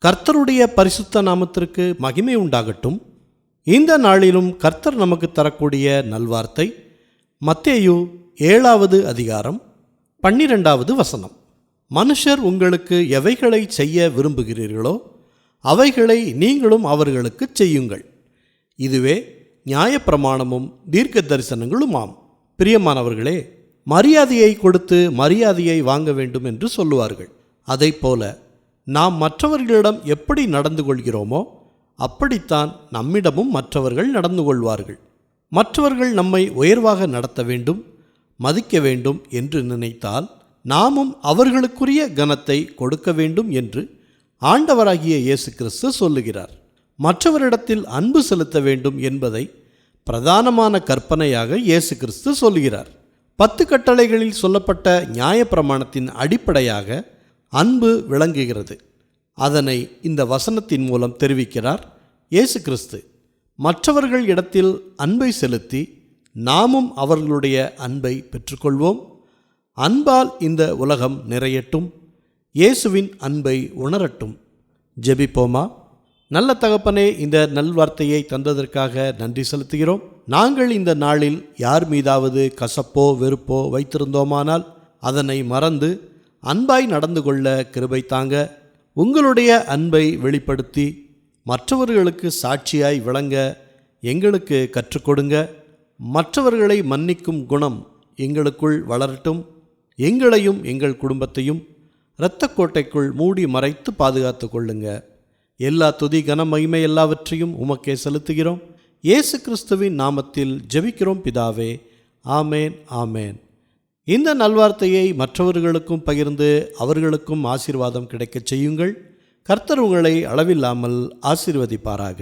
கர்த்தருடைய பரிசுத்த நாமத்திற்கு மகிமை உண்டாகட்டும். இந்த நாளிலும் கர்த்தர் நமக்கு தரக்கூடிய நல்வார்த்தை மத்தேயு 7வது அதிகாரம் 12வது வசனம். மனுஷர் உங்களுக்கு எவைகளை செய்ய விரும்புகிறீர்களோ அவைகளை நீங்களும் அவர்களுக்கு செய்யுங்கள். இதுவே நியாயப்பிரமாணமும் தீர்க்க தரிசனங்களுமாம். பிரியமானவர்களே, மரியாதையை கொடுத்து மரியாதையை வாங்க வேண்டும் என்று சொல்லுவார்கள். அதைப்போல நாம் மற்றவர்களிடம் எப்படி நடந்து கொள்கிறோமோ அப்படித்தான் நம்மிடமும் மற்றவர்கள் நடந்து கொள்வார்கள். மற்றவர்கள் நம்மை உயர்வாக நடத்த வேண்டும், மதிக்க வேண்டும் என்று நினைத்தால் நாமும் அவர்களுக்குரிய கனத்தை கொடுக்க வேண்டும் என்று ஆண்டவராகிய இயேசு கிறிஸ்து சொல்லுகிறார். மற்றவரிடத்தில் அன்பு செலுத்த வேண்டும் என்பதை பிரதானமான கற்பனையாக இயேசு கிறிஸ்து சொல்லுகிறார். 10 கட்டளைகளில் சொல்லப்பட்ட நியாயப்பிரமாணத்தின் அடிப்படையாக அன்பு விளங்குகிறது. அதனை இந்த வசனத்தின் மூலம் தெரிவிக்கிறார் இயேசு கிறிஸ்து. மற்றவர்கள் இடத்தில் அன்பை செலுத்தி நாமும் அவர்களுடைய அன்பை பெற்றுக்கொள்வோம். அன்பால் இந்த உலகம் நிறையட்டும், இயேசுவின் அன்பை உணரட்டும். ஜெபிப்போமா. நல்ல தகப்பனே, இந்த நல்வார்த்தையை தந்ததற்காக நன்றி செலுத்துகிறோம். நாங்கள் இந்த நாளில் யார் மீதாவது கசப்போ வெறுப்போ வைத்திருந்தோமானால் அதனை மறந்து அன்பாய் நடந்து கொள்ள கிருபை தாங்க. உங்களுடைய அன்பை வெளிப்படுத்தி மற்றவர்களுக்கு சாட்சியாய் விளங்க எங்களுக்கு கற்றுக்கொடுங்க. மற்றவர்களை மன்னிக்கும் குணம் எங்களுக்குள் வளரட்டும். எங்களையும் எங்கள் குடும்பத்தையும் இரத்தக்கோட்டைக்குள் மூடி மறைத்து பாதுகாத்து கொள்ளுங்க. எல்லா துதி கன மகிமை எல்லாவற்றையும் உமக்கே செலுத்துகிறோம். இயேசு கிறிஸ்துவின் நாமத்தில் ஜெபிக்கிறோம் பிதாவே. ஆமேன், ஆமேன். இந்த நல்வார்த்தையை மற்றவர்களுக்கும் பகிர்ந்து அவர்களுக்கும் ஆசீர்வாதம் கிடைக்கச் செய்யுங்கள். கர்த்தர் உங்களை அளவில்லாமல் ஆசீர்வதிப்பாராக.